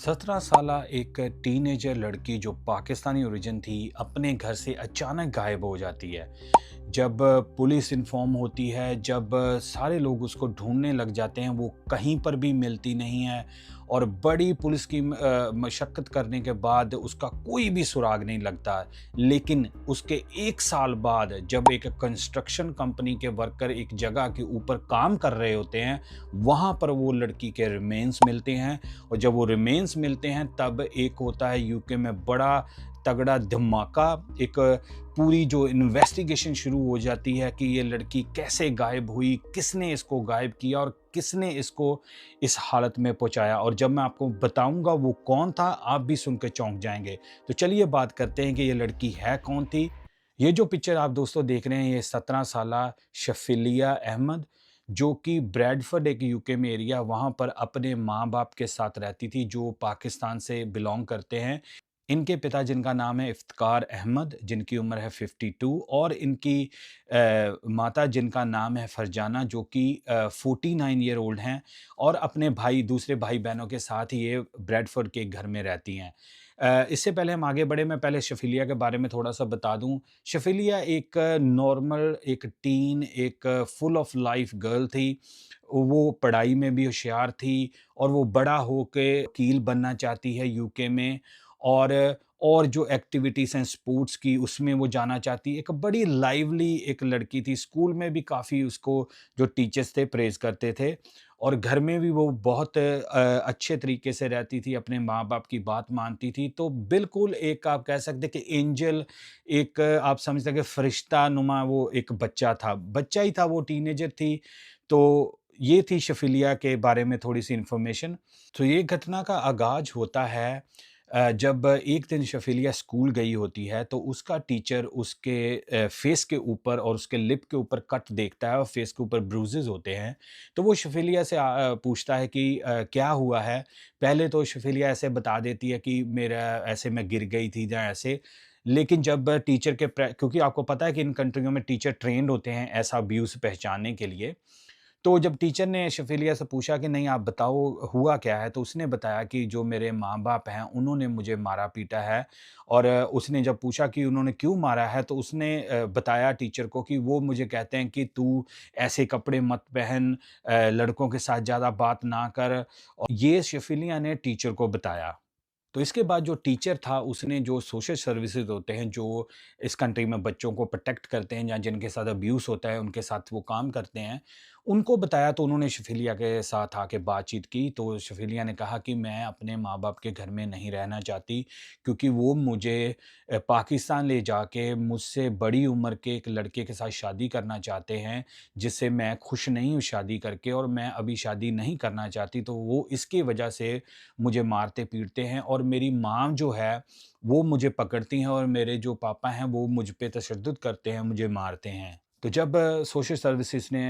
17 साला एक टीनेजर लड़की जो पाकिस्तानी ओरिजिन थी अपने घर से अचानक गायब हो जाती है। जब पुलिस इन्फॉर्म होती है, जब सारे लोग उसको ढूंढने लग जाते हैं, वो कहीं पर भी मिलती नहीं है और बड़ी पुलिस की मशक्कत करने के बाद उसका कोई भी सुराग नहीं लगता। लेकिन उसके 1 साल बाद जब एक कंस्ट्रक्शन कंपनी के वर्कर एक जगह के ऊपर काम कर रहे होते हैं, वहाँ पर वो लड़की के रिमेन्स मिलते हैं। और जब वो रिमेन्स मिलते हैं तब एक होता है यूके में बड़ा तगड़ा धमाका, एक पूरी जो इन्वेस्टिगेशन शुरू हो जाती है कि ये लड़की कैसे गायब हुई, किसने इसको गायब किया और किसने इसको इस हालत में पहुंचाया। और जब मैं आपको बताऊंगा वो कौन था, आप भी सुन के चौंक जाएंगे। तो चलिए बात करते हैं कि ये लड़की है कौन थी। ये जो पिक्चर आप दोस्तों देख रहे हैं, ये 17 साला शफिलिया अहमद, जो कि ब्रैडफर्ड एक यूके में एरिया, वहाँ पर अपने माँ-बाप के साथ रहती थी, जो पाकिस्तान से बिलॉन्ग करते हैं। इनके पिता जिनका नाम है इफ्तिकार अहमद, जिनकी उम्र है 52, और इनकी माता जिनका नाम है फरजाना, जो कि 49 ईयर ओल्ड हैं और अपने भाई दूसरे भाई-बहनों के साथ ही ये ब्रैडफर्ड के एक घर में रहती हैं। इससे पहले हम आगे बढ़ें, मैं पहले शफिलिया के बारे में थोड़ा-सा बता दूँ। शफिलिया एक नॉर्मल, एक टीन, एक फुल ऑफ लाइफ गर्ल थी। वो पढ़ाई में भी होशियार थी और वो बड़ा होके वकील बनना चाहती है यूके में। और और जो एक्टिविटीज़ हैं स्पोर्ट्स की, उसमें वो जाना चाहती है। एक बड़ी लाइवली एक लड़की थी, स्कूल में भी काफ़ी उसको जो टीचर्स थे प्रेज़ करते थे और घर में भी वो बहुत अच्छे तरीके से रहती थी, अपने माँ-बाप की बात मानती थी। तो बिल्कुल एक आप कह सकते हैं कि एंजेल, एक आप समझ सकते हैं फ़रिश्ता-नुमा वो एक बच्चा था। बच्चा ही था, वो टीनेजर थी। तो ये थी शफ़िलिया के बारे में थोड़ी-सी इन्फॉर्मेशन। तो ये घटना का आगाज़ होता है जब एक दिन शफ़िलिया स्कूल गई होती है, तो उसका टीचर उसके फ़ेस के ऊपर और उसके लिप के ऊपर कट देखता है और फ़ेस के ऊपर ब्रूज़ेज़ होते हैं। तो वो शफ़िलिया से पूछता है कि क्या हुआ है? पहले तो शफ़िलिया ऐसे बता देती है कि मेरा ऐसे मैं गिर गई थी या ऐसे। लेकिन जब टीचर के क्योंकि आपको पता है कि इन कंट्रियों में टीचर ट्रेन्ड होते हैं ऐसा अब्यूज़ पहचानने के लिए। तो जब टीचर ने शफ़िलिया से पूछा कि नहीं आप बताओ हुआ क्या है? तो उसने बताया कि जो मेरे माँ-बाप हैं उन्होंने मुझे मारा-पीटा है। और उसने जब पूछा कि उन्होंने क्यों मारा है? तो उसने बताया टीचर को कि वो मुझे कहते हैं कि तू ऐसे कपड़े मत पहन, लड़कों के साथ ज़्यादा बात ना कर। और ये शफ़िलिया ने टीचर को बताया। तो इसके बाद जो टीचर था उसने जो सोशल सर्विसेज होते हैं, जो इस कंट्री में बच्चों को प्रोटेक्ट करते हैं या जिनके साथ अब्यूज़ होता है उनके साथ वो काम करते हैं, उनको बताया। तो उन्होंने शफ़िलिया के साथ आके बातचीत की। तो शफ़िलिया ने कहा कि मैं अपने माँ-बाप के घर में नहीं रहना चाहती, क्योंकि वो मुझे पाकिस्तान ले जाके मुझसे बड़ी उम्र के एक लड़के के साथ शादी करना चाहते हैं, जिससे मैं खुश नहीं हूँ शादी करके और मैं अभी शादी नहीं करना चाहती। तो वो इसकी वजह से मुझे मारते-पीटते हैं और मेरी माँ जो है, वो मुझे पकड़ती हैं और मेरे जो पापा हैं, वो मुझ पे तशद्दुद करते हैं, मुझे मारते हैं। तो जब सोशल सर्विसेज़ ने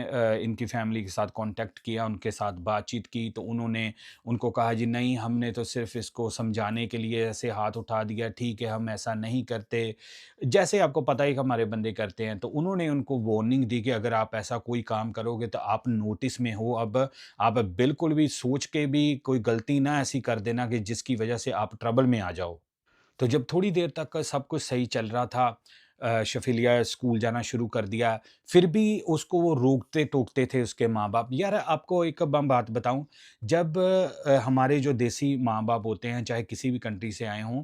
इनकी फैमिली के साथ कॉन्टैक्ट किया, उनके साथ बातचीत की, तो उन्होंने उनको कहा, जी नहीं, हमने तो सिर्फ़ इसको समझाने के लिए ऐसे हाथ उठा दिया, ठीक है, हम ऐसा नहीं करते। जैसे आपको पता ही कि हमारे बंदे करते हैं। तो उन्होंने उनको वार्निंग दी कि अगर आप ऐसा कोई काम करोगे तो आप नोटिस में हो। अब आप बिल्कुल भी सोच के भी कोई गलती ना ऐसी कर देना कि जिसकी वजह से आप ट्रबल में आ जाओ। तो जब थोड़ी देर तक सब कुछ सही चल रहा था, शफ़िलिया स्कूल जाना शुरू कर दिया, फिर भी उसको वो रोकते-टोकते थे उसके माँ-बाप। यार आपको एक मैं बात बताऊँ, जब हमारे जो देसी माँ-बाप होते हैं, चाहे किसी भी कंट्री से आए हों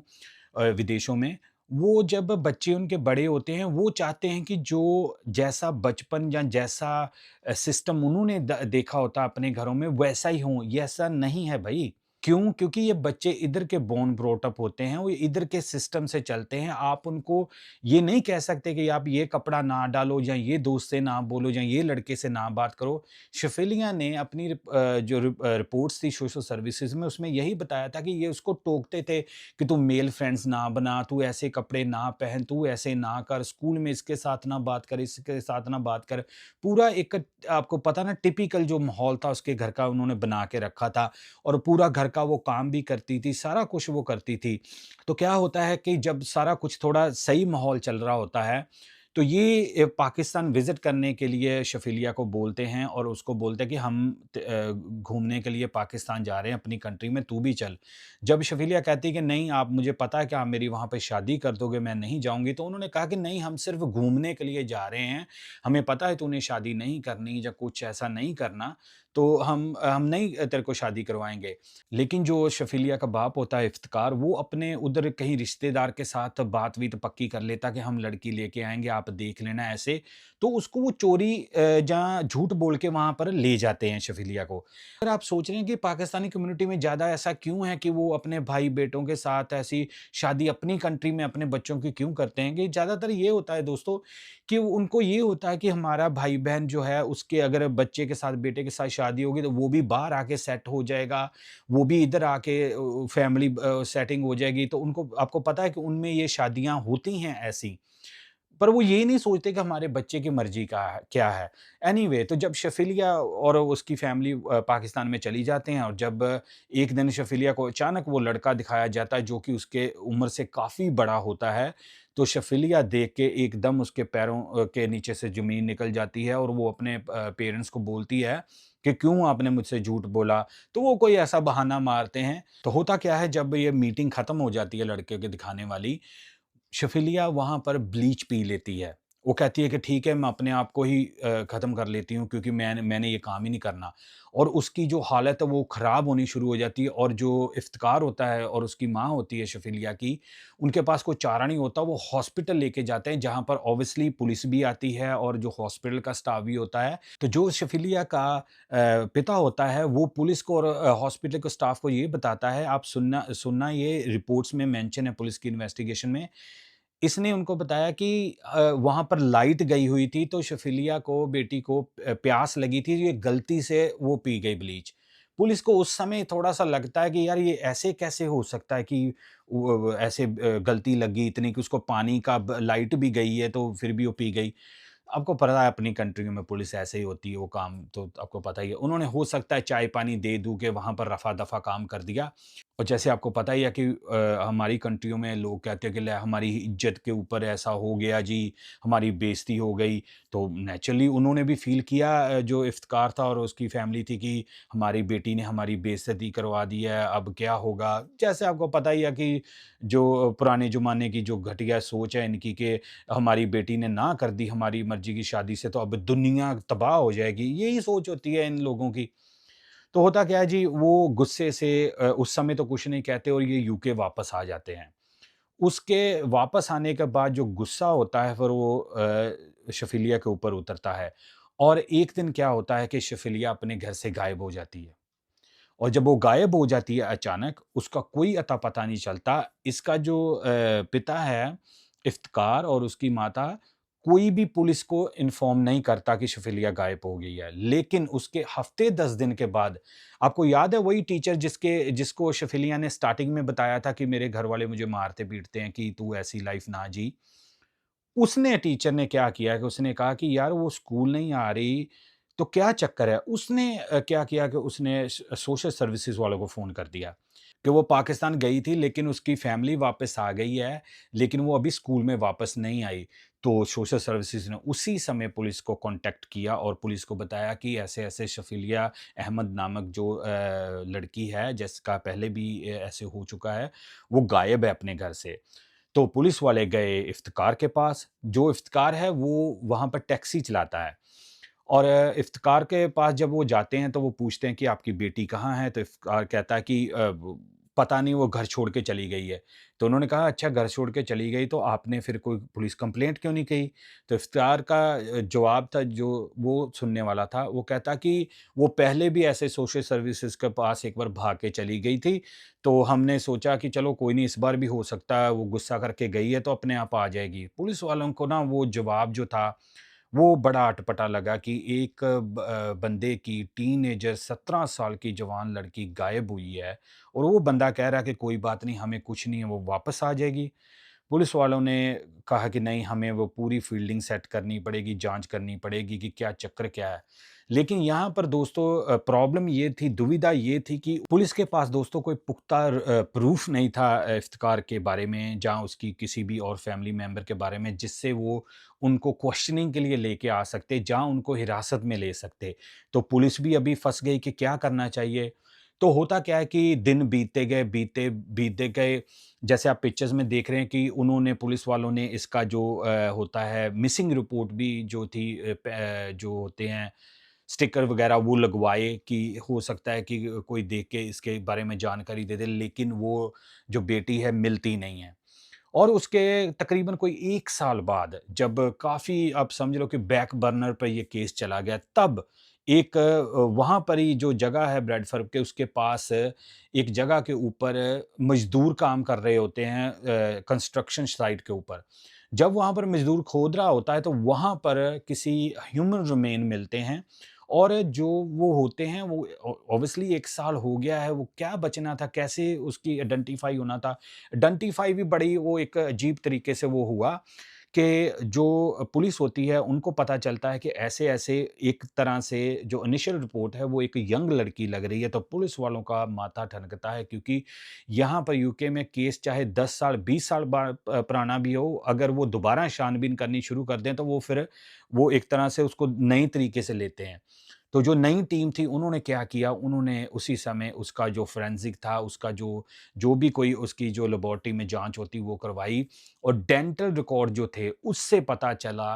विदेशों में, वो जब बच्चे उनके बड़े होते हैं, वो चाहते हैं कि जो जैसा बचपन या जैसा सिस्टम उन्होंने देखा होता है अपने घरों में, वैसा ही हो। ये ऐसा नहीं है भई। क्यों? क्योंकि ये बच्चे इधर के बोर्न ब्रॉट अप होते हैं, वो इधर के सिस्टम से चलते हैं। आप उनको ये नहीं कह सकते कि आप ये कपड़ा ना डालो या ये दोस्त से ना बोलो या ये लड़के से ना बात करो। शफ़िलिया ने अपनी रिपोर्ट्स थी सोशल सर्विसेज़ में, उसमें यही बताया था कि ये उसको टोकते थे कि तू मेल फ्रेंड्स ना बना, तू ऐसे कपड़े ना पहन, तू ऐसे ना कर, स्कूल में इसके साथ ना बात कर, इसके साथ ना बात कर। पूरा एक आपको पता ना टिपिकल जो माहौल था उसके घर का उन्होंने बना के रखा था और पूरा घर का वो काम भी करती थी, सारा कुछ वो करती थी। तो क्या होता है कि जब सारा कुछ थोड़ा सही माहौल चल रहा होता है, तो ये पाकिस्तान विज़िट करने के लिए शफ़िलिया को बोलते हैं और उसको बोलते हैं कि हम घूमने के लिए पाकिस्तान जा रहे हैं अपनी कंट्री में, तू भी चल। जब शफ़िलिया कहती है कि नहीं, आप मुझे पता है कि आप मेरी वहाँ पे शादी कर दोगे, मैं नहीं जाऊँगी, तो उन्होंने कहा कि नहीं, हम सिर्फ़ घूमने के लिए जा रहे हैं, हमें पता है तूने शादी नहीं करनी या कुछ ऐसा नहीं करना, तो हम नहीं तेरे को शादी करवाएँगे। लेकिन जो शफ़िलिया का बाप होता है इफ्तिकार, वो अपने उधर कहीं रिश्तेदार के साथ बात-वीत पक्की कर लेता कि हम लड़की लेके आएँगे, आप देख लेना ऐसे। तो उसको वो चोरी जहाँ झूठ बोल के वहाँ पर ले जाते हैं शफ़िलिया को। अगर आप सोच रहे हैं कि पाकिस्तानी कम्युनिटी में ज़्यादा ऐसा क्यों है कि वो अपने भाई-बेटों के साथ ऐसी शादी अपनी कंट्री में अपने बच्चों की क्यों करते हैं, कि ज़्यादातर ये होता है दोस्तों कि उनको ये होता है कि हमारा भाई-बहन जो है उसके अगर बच्चे के साथ, बेटे के साथ शादी होगी तो वो भी बाहर आके सेट हो जाएगा, वो भी इधर आके फैमिली सेटिंग हो जाएगी, तो उनको, आपको पता है कि उनमें ये शादियाँ होती हैं ऐसी। पर वो ये नहीं सोचते कि हमारे बच्चे की मर्ज़ी का है क्या है। एनीवे, तो जब शफ़िलिया और उसकी फ़ैमिली पाकिस्तान में चली जाते हैं और जब एक दिन शफ़िलिया को अचानक वो लड़का दिखाया जाता है जो कि उसके उम्र से काफ़ी बड़ा होता है, तो शफ़िलिया देख के एकदम उसके पैरों के नीचे से ज़मीन निकल जाती है और वो अपने पेरेंट्स को बोलती है कि क्यों आपने मुझसे झूठ बोला? तो वो कोई ऐसा बहाना मारते हैं। तो होता क्या है, जब ये मीटिंग ख़त्म हो जाती है लड़के के दिखाने वाली, शफ़िलिया वहाँ पर ब्लीच पी लेती है। वो कहती है कि ठीक है, मैं अपने आप को ही ख़त्म कर लेती हूँ क्योंकि मैंने ये काम ही नहीं करना। और उसकी जो हालत है वो ख़राब होनी शुरू हो जाती है और जो इफ्तिकार होता है और उसकी माँ होती है शफ़िलिया की, उनके पास कोई चारा नहीं होता, वो हॉस्पिटल लेके जाते हैं जहाँ पर ऑब्वियसली पुलिस भी आती है और जो हॉस्पिटल का स्टाफ भी होता है। तो जो शफ़िलिया का पिता होता है वो पुलिस को और हॉस्पिटल के स्टाफ को ये बताता है, आप सुनना सुनना, ये रिपोर्ट्स में मेंशन है पुलिस की इन्वेस्टिगेशन में। इसने उनको बताया कि वहाँ पर लाइट गई हुई थी, तो शफ़िलिया को, बेटी को प्यास लगी थी, ये गलती से वो पी गई ब्लीच। पुलिस को उस समय थोड़ा-सा लगता है कि यार ये ऐसे कैसे हो सकता है कि वो ऐसे गलती लगी इतनी कि उसको पानी का लाइट भी गई है तो फिर भी वो पी गई। आपको पता है अपनी कंट्री में पुलिस ऐसे ही होती है, वो काम तो आपको पता ही है। उन्होंने हो सकता है चाय-पानी दे-दू के वहाँ पर रफ़ा-दफ़ा काम कर दिया। और जैसे आपको पता ही है कि हमारी कंट्रियों में लोग कहते हैं कि ले हमारी इज़्ज़त के ऊपर ऐसा हो गया जी, हमारी बेइज़्ज़ती हो गई। तो नेचुरली उन्होंने भी फ़ील किया, जो इफ्तिकार था और उसकी फैमिली थी, कि हमारी बेटी ने हमारी बेइज़्ज़ती करवा दी है, अब क्या होगा? जैसे आपको पता ही है कि जो पुराने ज़माने की जो घटिया सोच है इनकी कि हमारी बेटी ने ना कर दी हमारी मर्ज़ी की शादी से तो अब दुनिया तबाह हो जाएगी, यही सोच होती है इन लोगों की। तो होता क्या है जी, वो गुस्से से उस समय तो कुछ नहीं कहते और ये यूके वापस आ जाते हैं। उसके वापस आने के बाद जो गुस्सा होता है फिर वो शफ़िलिया के ऊपर उतरता है और एक दिन क्या होता है कि शफ़िलिया अपने घर से गायब हो जाती है। और जब वो गायब हो जाती है अचानक, उसका कोई अता-पता नहीं चलता। इसका जो पिता है, इफ्तिकार, और उसकी माता, कोई भी पुलिस को इन्फॉर्म नहीं करता कि शफ़िलिया गायब हो गई है। लेकिन उसके हफ़्ते 10 दिन के बाद, आपको याद है वही टीचर जिसको शफ़िलिया ने स्टार्टिंग में बताया था कि मेरे घरवाले मुझे मारते-पीटते हैं कि तू ऐसी लाइफ़ ना जी। उसने, टीचर ने क्या किया कि उसने कहा कि यार वो स्कूल नहीं आ रही, तो क्या चक्कर है? उसने क्या किया कि उसने सोशल सर्विसेज़ वालों को फ़ोन कर दिया कि वो पाकिस्तान गई थी लेकिन उसकी फैमिली वापस आ गई है, लेकिन वो अभी स्कूल में वापस नहीं आई। तो सोशल सर्विसेज़ ने उसी समय पुलिस को कॉन्टैक्ट किया और पुलिस को बताया कि ऐसे-ऐसे शफ़िलिया अहमद नामक जो लड़की है जिसका पहले भी ऐसे हो चुका है, वो गायब है अपने घर से। तो पुलिस वाले गए इफ्तिकार के पास, जो इफ्तिकार है वो वहाँ पर टैक्सी चलाता है और इफ्तिकार के पास जब वो जाते हैं तो वो पूछते हैं कि आपकी बेटी कहाँ है? तो इफ्तिकार कहता है कि पता नहीं, वो घर छोड़ के चली गई है। तो उन्होंने कहा अच्छा, घर छोड़ के चली गई तो आपने फिर कोई पुलिस कंप्लेंट क्यों नहीं की? तो इफ्तिकार का जवाब था जो वो सुनने वाला था, वो कहता कि वो पहले भी ऐसे सोशल सर्विसेज़ के पास एक बार भाग के चली गई थी, तो हमने सोचा कि चलो कोई नहीं, इस बार भी हो सकता है वो गुस्सा करके गई है तो अपने आप आ जाएगी। पुलिस वालों को ना वो जवाब जो था, वो बड़ा अटपटा लगा कि एक बंदे की, टीनेजर 17 साल की जवान लड़की गायब हुई है और वो बंदा कह रहा है कि कोई बात नहीं, हमें कुछ नहीं है, वो वापस आ जाएगी। पुलिस वालों ने कहा कि नहीं, हमें वो पूरी फ़ील्डिंग सेट करनी पड़ेगी, जाँच करनी पड़ेगी कि क्या चक्कर क्या है। लेकिन यहाँ पर दोस्तों प्रॉब्लम ये थी, दुविधा ये थी कि पुलिस के पास दोस्तों कोई पुख्ता प्रूफ़ नहीं था इफ्तिकार के बारे में, जहाँ उसकी किसी भी और फैमिली मेंबर के बारे में, जिससे वो उनको क्वेश्चनिंग के लिए लेके आ सकते, जहाँ उनको हिरासत में ले सकते। तो पुलिस भी अभी फँस गई कि क्या करना चाहिए? तो होता क्या है कि दिन बीतते गए, बीतते गए, जैसे आप पिक्चर्स में देख रहे हैं कि उन्होंने पुलिस वालों ने इसका जो होता है मिसिंग रिपोर्ट भी जो थी जो होते हैं स्टिकर वगैरह वो लगवाए कि हो सकता है कि कोई देख के इसके बारे में जानकारी दे दे, लेकिन वो जो बेटी है मिलती नहीं है। और उसके तकरीबन कोई 1 साल बाद जब काफ़ी आप समझ लो कि बैक बर्नर पे ये केस चला गया, तब एक वहाँ पर ही जो जगह है ब्रैडफर्ड के उसके पास एक जगह के ऊपर मज़दूर काम कर रहे होते हैं कंस्ट्रक्शन साइट के ऊपर। जब वहाँ पर मज़दूर खोद रहा होता है तो वहाँ पर किसी ह्यूमन रिमेन मिलते हैं और जो वो होते हैं वो ऑब्वियसली 1 साल हो गया है, वो क्या बचना था, कैसे उसकी आइडेंटिफ़ाई होना था। आइडेंटिफ़ाई भी बड़ी वो एक अजीब तरीके से वो हुआ कि जो पुलिस होती है उनको पता चलता है कि ऐसे-ऐसे एक तरह से जो इनिशियल रिपोर्ट है वो एक यंग लड़की लग रही है, तो पुलिस वालों का माथा ठनकता है क्योंकि यहाँ पर यूके में केस चाहे 10 साल 20 साल पुराना भी हो, अगर वो दोबारा छानबीन करनी शुरू कर दें तो वो फिर वो एक तरह से उसको नए तरीके से लेते हैं। तो जो नई टीम थी उन्होंने क्या किया, उन्होंने उसी समय उसका जो फोरेंसिक था, उसका जो जो भी कोई उसकी जो लेबोरेटरी में जाँच होती वो करवाई और डेंटल रिकॉर्ड जो थे उससे पता चला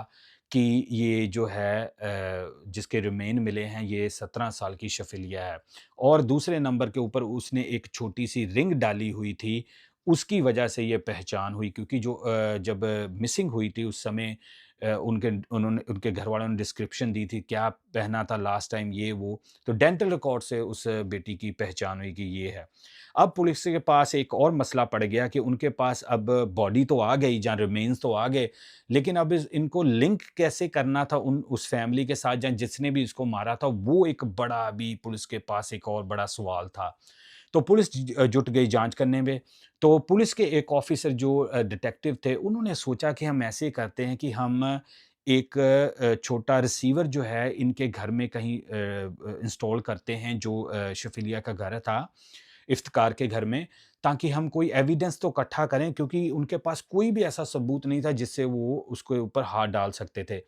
कि ये जो है जिसके रिमेन मिले हैं ये 17 साल की शफ़िलिया है। और दूसरे नंबर के ऊपर उसने एक छोटी-सी रिंग डाली हुई थी, उसकी वजह से ये पहचान हुई क्योंकि जो जब मिसिंग हुई थी उस समय उनके घरवालों ने डिस्क्रिप्शन दी थी, क्या पहना था लास्ट टाइम ये वो। तो डेंटल रिकॉर्ड से उस बेटी की पहचान हुई कि ये है। अब पुलिस के पास एक और मसला पड़ गया कि उनके पास अब बॉडी तो आ गई, जहाँ रिमेन्स तो आ गए, लेकिन अब इस इनको लिंक कैसे करना था उस फैमिली के साथ जहाँ जिसने भी इसको मारा था, वो एक बड़ा अभी पुलिस के पास एक और बड़ा सवाल था। तो पुलिस जुट गई जाँच करने में। तो पुलिस के एक ऑफ़िसर जो डिटेक्टिव थे, उन्होंने सोचा कि हम ऐसे करते हैं कि हम एक छोटा रिसीवर जो है इनके घर में कहीं इंस्टॉल करते हैं जो शफ़िलिया का घर था, इफ्तिकार के घर में, ताकि हम कोई एविडेंस तो इकट्ठा करें क्योंकि उनके पास कोई भी ऐसा सबूत नहीं था जिससे वो उसके ऊपर हाथ डाल सकते थे।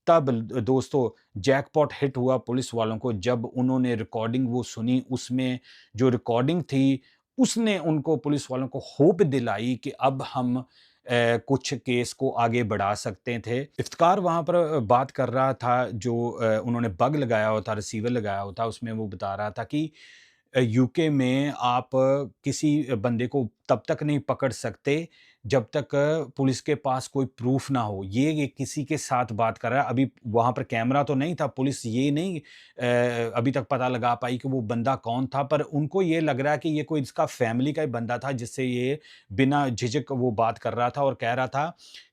तब दोस्तों जैकपॉट हिट हुआ पुलिस वालों को जब उन्होंने रिकॉर्डिंग वो सुनी, उसमें जो रिकॉर्डिंग थी, उसने उनको पुलिस वालों को होप दिलाई कि अब हम कुछ केस को आगे बढ़ा सकते थे। इफ्तिकार वहाँ पर बात कर रहा था जो उन्होंने बग लगाया हुआ था, रिसीवर लगाया हुआ था, उसमें वो बता रहा था कि यूके में आप किसी बंदे को तब तक नहीं पकड़ सकते जब तक पुलिस के पास कोई प्रूफ ना हो। ये किसी के साथ बात कर रहा है। अभी वहाँ पर कैमरा तो नहीं था, पुलिस ये नहीं अभी तक पता लगा पाई कि वो बंदा कौन था, पर उनको ये लग रहा है कि ये कोई इसका फैमिली का ही बंदा था जिससे ये बिना झिझक वो बात कर रहा था और कह रहा था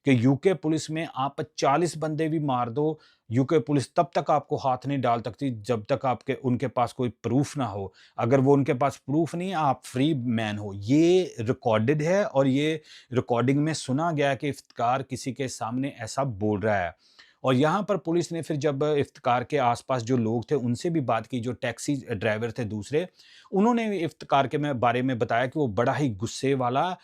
कि यूके पुलिस में आप 40 बंदे भी मार दो, यूके पुलिस तब तक आपको हाथ नहीं डाल सकती जब तक आपके उनके पास कोई प्रूफ ना हो। अगर वो उनके पास प्रूफ नहीं है, आप फ्री मैन हो। ये रिकॉर्डेड है और ये रिकॉर्डिंग में सुना गया कि इफ्तिकार किसी के सामने ऐसा बोल रहा है। और यहाँ पर पुलिस ने फिर जब इफ्तिकार के आस-पास जो लोग थे, उनसे भी बात की, जो टैक्सी ड्राइवर थे दूसरे, उन्होंने भी इफ्तिकार के बारे में बताया कि वो बड़ा ही गुस्से वाला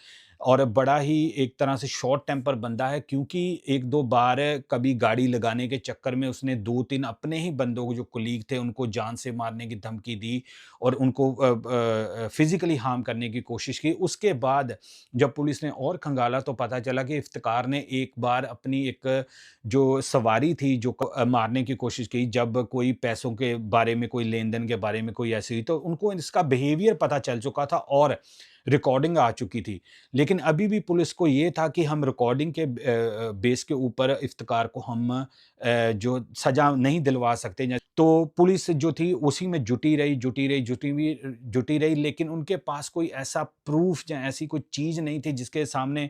और बड़ा ही एक तरह से शॉर्ट टेम्पर बंदा है क्योंकि 1-2 बार कभी गाड़ी लगाने के चक्कर में उसने 2-3 अपने ही बंदों को जो कलीग थे उनको जान से मारने की धमकी दी और उनको फिज़िकली हार्म करने की कोशिश की। उसके बाद जब पुलिस ने और खंगाला तो पता चला कि इफ्तिकार ने एक बार अपनी एक जो सवारी थी जो मारने की कोशिश की जब कोई पैसों के बारे में, कोई लेन-देन के बारे में कोई ऐसी हुई तो उनको इसका बिहेवियर पता चल चुका था और रिकॉर्डिंग आ चुकी थी। लेकिन अभी भी पुलिस को ये था कि हम रिकॉर्डिंग के बेस के ऊपर इफ्तिकार को हम जो सज़ा नहीं दिलवा सकते ज तो पुलिस जो थी उसी में जुटी रही लेकिन उनके पास कोई ऐसा प्रूफ़ या ऐसी कोई चीज़ नहीं थी जिसके सामने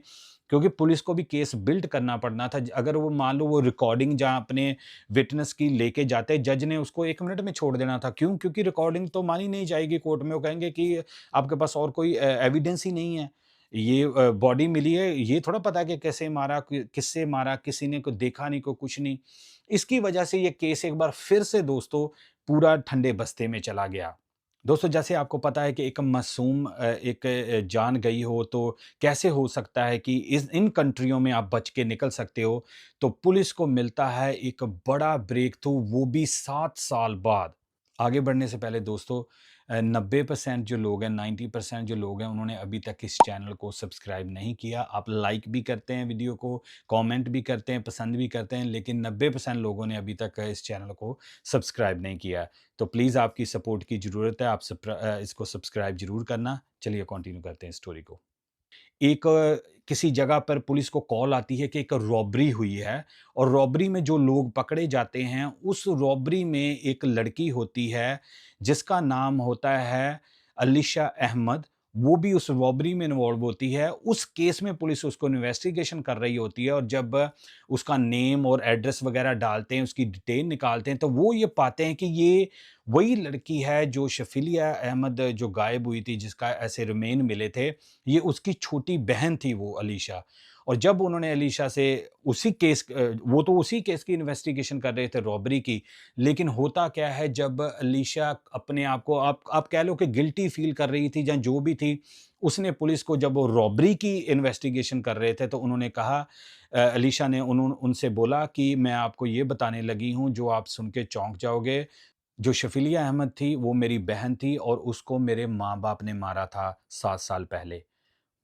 क्योंकि पुलिस को भी केस बिल्ड करना पड़ना था। अगर वो मान लो वो रिकॉर्डिंग जहाँ अपने विटनेस की लेके जाते, जज ने उसको 1 मिनट में छोड़ देना था। क्यों? क्योंकि रिकॉर्डिंग तो मानी नहीं जाएगी कोर्ट में, वो कहेंगे कि आपके पास और कोई एविडेंस ही नहीं है। बॉडी मिली है, ये थोड़ा पता है कि कैसे मारा, किससे मारा, किसी ने को देखा नहीं, को कुछ नहीं। इसकी वजह से ये केस एक बार फिर से दोस्तों पूरा ठंडे बस्ते में चला गया। दोस्तों, जैसे आपको पता है कि एक मासूम एक जान गई हो, तो कैसे हो सकता है कि इस इन कंट्रियों में आप बच के निकल सकते हो। तो पुलिस को मिलता है एक बड़ा ब्रेक थ्रू, वो भी 7 साल बाद। आगे बढ़ने से पहले दोस्तों, 90% जो लोग हैं, 90% जो लोग हैं, उन्होंने अभी तक इस चैनल को सब्सक्राइब नहीं किया। आप लाइक भी करते हैं वीडियो को, कमेंट भी करते हैं, पसंद भी करते हैं, लेकिन 90% लोगों ने अभी तक इस चैनल को सब्सक्राइब नहीं किया। तो प्लीज़ आपकी सपोर्ट की ज़रूरत है, इसको सब्सक्राइब ज़रूर करना। चलिए कंटिन्यू करते हैं स्टोरी को। एक किसी जगह पर पुलिस को कॉल आती है कि एक रॉबरी हुई है, और रॉबरी में जो लोग पकड़े जाते हैं, उस रॉबरी में एक लड़की होती है जिसका नाम होता है अलीशा अहमद। वो भी उस रॉबरी में इन्वॉल्व होती है। उस केस में पुलिस उसको इन्वेस्टिगेशन कर रही होती है, और जब उसका नेम और एड्रेस वगैरह डालते हैं, उसकी डिटेल निकालते हैं, तो वो ये पाते हैं कि ये वही लड़की है जो शफीलिया अहमद जो गायब हुई थी, जिसका ऐसे रिमेन मिले थे। ये उसकी छोटी बहन थी वो अलीशा। और जब उन्होंने अलीशा से वो तो उसी केस की इन्वेस्टिगेशन कर रहे थे, रॉबरी की। लेकिन होता क्या है, जब अलीशा अपने आप को आप कह लो कि गिल्टी फ़ील कर रही थी या जो भी थी, उसने पुलिस को जब वो रॉबरी की इन्वेस्टिगेशन कर रहे थे, तो उन्होंने कहा, अलीशा ने उनसे बोला कि मैं आपको ये बताने लगी हूँ जो आप सुन के चौंक जाओगे। जो शफीलिया अहमद थी, वो मेरी बहन थी, और उसको मेरे माँ-बाप ने मारा था 7 साल पहले।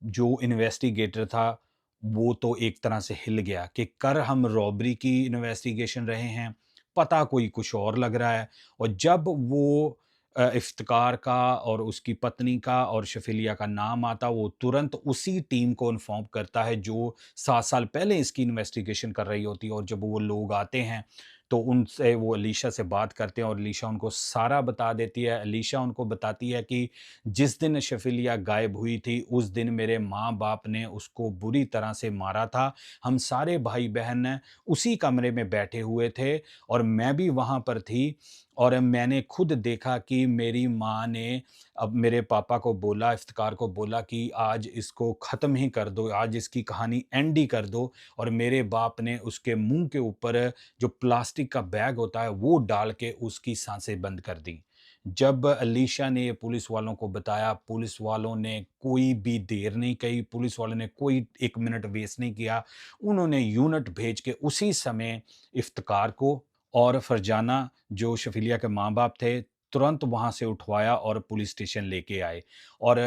जो इन्वेस्टिगेटर था, वो तो एक तरह से हिल गया कि कर हम रॉबरी की इन्वेस्टिगेशन रहे हैं, पता कोई कुछ और लग रहा है। और जब वो इफ्तिकार का और उसकी पत्नी का और शफीलिया का नाम आता, वो तुरंत उसी टीम को इन्फॉर्म करता है जो 7 साल पहले इसकी इन्वेस्टिगेशन कर रही होती है। और जब वो लोग आते हैं, तो उनसे वो अलीशा से बात करते हैं, और अलीशा उनको सारा बता देती है। अलीशा उनको बताती है कि जिस दिन शफीलिया गायब हुई थी, उस दिन मेरे माँ-बाप ने उसको बुरी तरह से मारा था। हम सारे भाई-बहन उसी कमरे में बैठे हुए थे, और मैं भी वहाँ पर थी, और मैंने खुद देखा कि मेरी माँ ने अब मेरे पापा को बोला, इफ्तिकार को बोला कि आज इसको ख़त्म ही कर दो, आज इसकी कहानी एंड ही कर दो। और मेरे बाप ने उसके मुँह के ऊपर जो प्लास्टिक का बैग होता है, वो डाल के उसकी साँसें बंद कर दी। जब अलीशा ने ये पुलिस वालों को बताया, पुलिस वालों ने कोई भी देर नहीं कही, पुलिस वालों ने कोई 1 मिनट वेस्ट नहीं किया। उन्होंने यूनिट भेज के उसी समय इफ्तिकार को और फरजाना, जो शफीलिया के माँ-बाप थे, तुरंत वहाँ से उठवाया और पुलिस स्टेशन लेके आए। और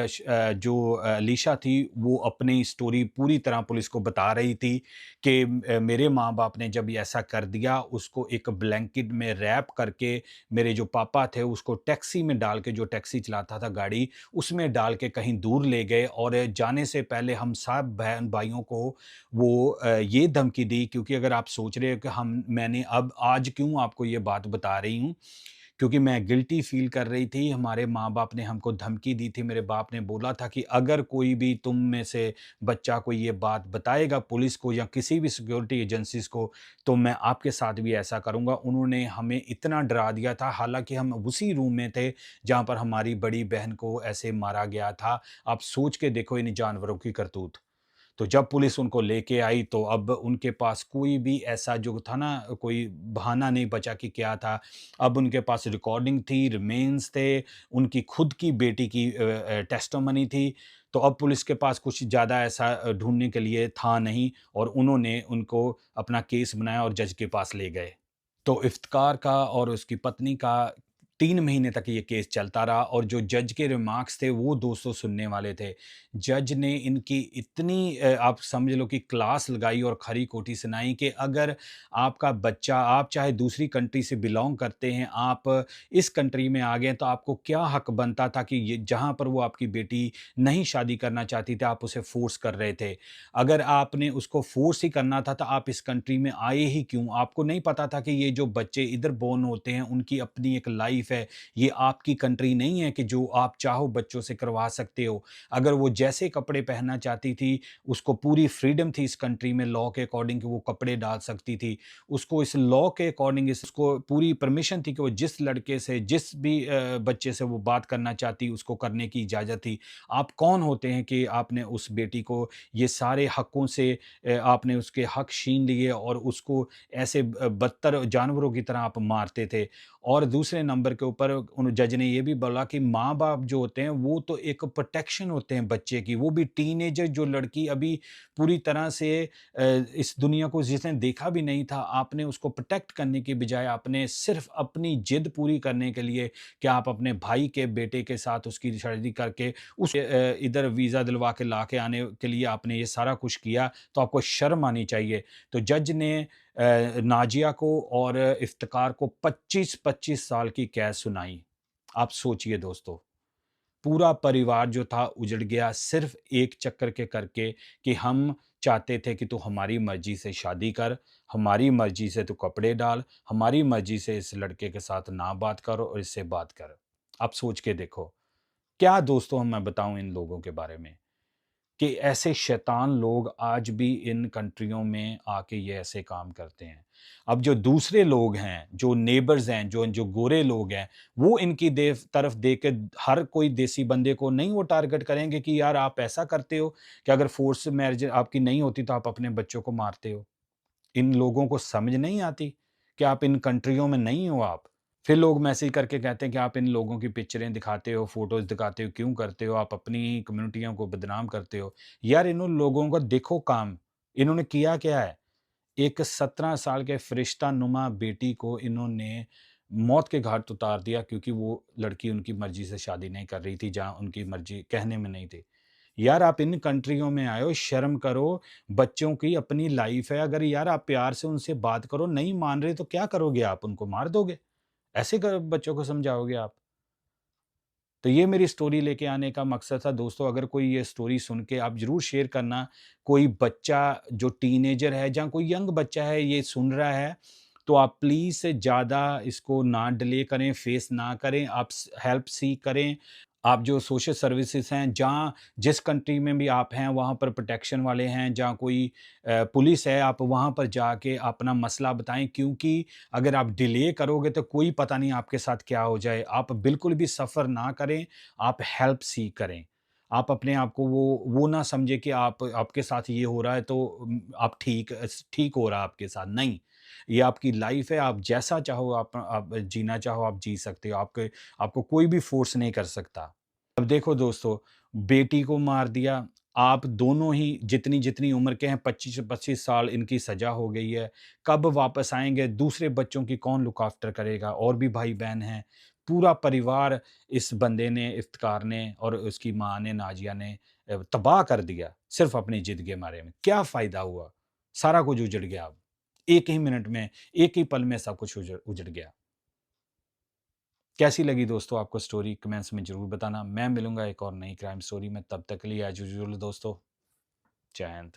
जो अलीशा थी, वो अपनी स्टोरी पूरी तरह पुलिस को बता रही थी कि मेरे माँ-बाप ने जब ये ऐसा कर दिया, उसको एक ब्लैंकेट में रैप करके मेरे जो पापा थे, उसको टैक्सी में डाल के, जो टैक्सी चलाता था गाड़ी, उसमें डाल के कहीं दूर ले गए। और जाने से पहले हम सब बहन-भाइयों को वो ये धमकी दी, क्योंकि अगर आप सोच रहे हो कि हम मैंने अब आज क्यों आपको ये बात बता रही हूँ, क्योंकि मैं गिल्टी फ़ील कर रही थी। हमारे माँ-बाप ने हमको धमकी दी थी। मेरे बाप ने बोला था कि अगर कोई भी तुम में से बच्चा कोई ये बात बताएगा पुलिस को या किसी भी सिक्योरिटी एजेंसीज़ को, तो मैं आपके साथ भी ऐसा करूँगा। उन्होंने हमें इतना डरा दिया था, हालाँकि हम उसी रूम में थे जहाँ पर हमारी बड़ी बहन को ऐसे मारा गया था। आप सोच के देखो इन जानवरों की करतूत। तो जब पुलिस उनको लेके आई, तो अब उनके पास कोई भी ऐसा जो था ना, कोई बहाना नहीं बचा कि क्या था। अब उनके पास रिकॉर्डिंग थी, रिमेन्स थे, उनकी खुद की बेटी की टेस्टिमनी थी। तो अब पुलिस के पास कुछ ज़्यादा ऐसा ढूँढने के लिए था नहीं, और उन्होंने उनको अपना केस बनाया और जज के पास ले गए। तो इफ्तिकार का और उसकी पत्नी का 3 महीने तक ये केस चलता रहा, और जो जज के रिमार्क्स थे, वो दोस्तों सुनने वाले थे। जज ने इनकी इतनी आप समझ लो कि क्लास लगाई और खरी-खोटी सुनाई कि अगर आपका बच्चा, आप चाहे दूसरी कंट्री से बिलॉन्ग करते हैं, आप इस कंट्री में आ गए हैं, तो आपको क्या हक बनता था कि ये जहाँ पर वो आपकी बेटी नहीं शादी करना चाहती थी, आप उसे फ़ोर्स कर रहे थे। अगर आपने उसको फ़ोर्स ही करना था, तो आप इस कंट्री में आए ही क्यों? आपको नहीं पता था कि ये जो बच्चे इधर बोर्न होते हैं, उनकी अपनी एक लाइफ़ लाइफ है, ये आपकी कंट्री नहीं है कि जो आप चाहो बच्चों से करवा सकते हो। अगर वो जैसे कपड़े पहनना चाहती थी, उसको पूरी फ्रीडम थी इस कंट्री में लॉ के अकॉर्डिंग कि वो कपड़े डाल सकती थी। उसको इस लॉ के अकॉर्डिंग इसको पूरी परमिशन थी कि वो जिस लड़के से, जिस भी बच्चे से वो बात करना चाहती, उसको करने की इजाज़त थी। आप कौन होते हैं कि आपने उस बेटी को ये सारे हकों से आपने उसके हक छीन लिए और उसको ऐसे बदतर जानवरों की तरह आप मारते थे। और दूसरे नंबर के ऊपर उन जज ने ये भी बोला कि माँ-बाप जो होते हैं वो तो एक प्रोटेक्शन होते हैं बच्चे की, वो भी टीनेजर जो लड़की अभी पूरी तरह से इस दुनिया को जिसने देखा भी नहीं था, आपने उसको प्रोटेक्ट करने की बजाय आपने सिर्फ़ अपनी जिद पूरी करने के लिए कि आप अपने भाई के बेटे के साथ उसकी शादी करके इधर वीज़ा दिलवा के ला के आने के लिए आपने ये सारा कुछ किया, तो आपको शर्म आनी चाहिए। तो जज ने नाज़िया को और इफ्तिकार को 25-25 साल की कैद सुनाई। आप सोचिए दोस्तों, पूरा परिवार जो था उजड़ गया सिर्फ़ एक चक्कर के करके कि हम चाहते थे कि तू हमारी मर्ज़ी से शादी कर, हमारी मर्ज़ी से तू कपड़े डाल, हमारी मर्ज़ी से इस लड़के के साथ ना बात करो और इससे बात कर। आप सोच के देखो, क्या दोस्तों मैं बताऊँ इन लोगों के बारे में? कि ऐसे शैतान लोग आज भी इन कंट्रियों में आके ये ऐसे काम करते हैं। अब जो दूसरे लोग हैं, जो नेबर्स हैं, जो जो गोरे लोग हैं, वो इनकी तरफ देख के हर कोई देसी बंदे को नहीं वो टारगेट करेंगे कि यार आप ऐसा करते हो कि अगर फ़ोर्स मैरिज आपकी नहीं होती तो आप अपने बच्चों को मारते हो। इन लोगों को समझ नहीं आती कि आप इन कंट्रियों में नहीं हो आप। फिर लोग मैसेज करके कहते हैं कि आप इन लोगों की पिक्चरें दिखाते हो, फ़ोटोज़ दिखाते हो, क्यों करते हो? आप अपनी ही कम्युनिटियों को बदनाम करते हो। यार इन लोगों का देखो काम, इन्होंने किया क्या है? एक 17 साल के फ़रिश्ता-नुमा बेटी को इन्होंने मौत के घाट उतार दिया क्योंकि वो लड़की उनकी मर्ज़ी से शादी नहीं कर रही थी, जहाँ उनकी मर्ज़ी कहने में नहीं थी। यार आप इन कंट्रियों में आए हो, शर्म करो, बच्चों की अपनी लाइफ़ है, अगर यार आप प्यार से उनसे बात करो, नहीं मान रहे तो क्या करोगे आप? उनको मार दोगे? ऐसे बच्चों को समझाओगे आप? तो ये मेरी स्टोरी लेके आने का मकसद था दोस्तों, अगर कोई ये स्टोरी सुन के आप ज़रूर शेयर करना, कोई बच्चा जो टीनेजर है या कोई यंग बच्चा है ये सुन रहा है, तो आप प्लीज़ ज़्यादा इसको ना डिले करें, फेस ना करें, आप हेल्प सीक करें। आप जो सोशल सर्विसेज़ हैं, जहाँ जिस कंट्री में भी आप हैं, वहाँ पर प्रोटेक्शन वाले हैं, जहाँ कोई पुलिस है, आप वहाँ पर जाके अपना मसला बताएँ क्योंकि अगर आप डिले करोगे तो कोई पता नहीं आपके साथ क्या हो जाए। आप बिल्कुल भी सफ़र ना करें, आप हेल्प सीक करें। आप अपने आप को वो ना समझें कि आप आपके साथ ये हो रहा है तो आप ठीक हो रहा है आपके साथ, नहीं। ये आपकी लाइफ़ है, आप जैसा चाहो आप जीना चाहो आप जी सकते हो। आपको कोई भी फ़ोर्स नहीं कर सकता। अब देखो दोस्तों, बेटी को मार दिया, आप दोनों ही जितनी-जितनी उम्र के हैं 25-25 साल इनकी सज़ा हो गई है। कब वापस आएँगे? दूसरे बच्चों की कौन लुक आफ्टर करेगा? और भी भाई-बहन हैं। पूरा परिवार इस बंदे ने, इफ्तिकार ने और उसकी माँ ने, नाज़िया ने तबाह कर दिया, सिर्फ़ अपनी ज़िद के मारे में। क्या फ़ायदा हुआ? सारा कुछ उजड़ गया अब। एक ही मिनट में, एक ही पल में सब कुछ उजड़ उजड़ गया। कैसी लगी दोस्तों आपको स्टोरी? कमेंट्स में ज़रूर बताना। मैं मिलूँगा एक और नई क्राइम स्टोरी में, तब तक के लिए एज़ यूजुअल दोस्तों, जय हिंद।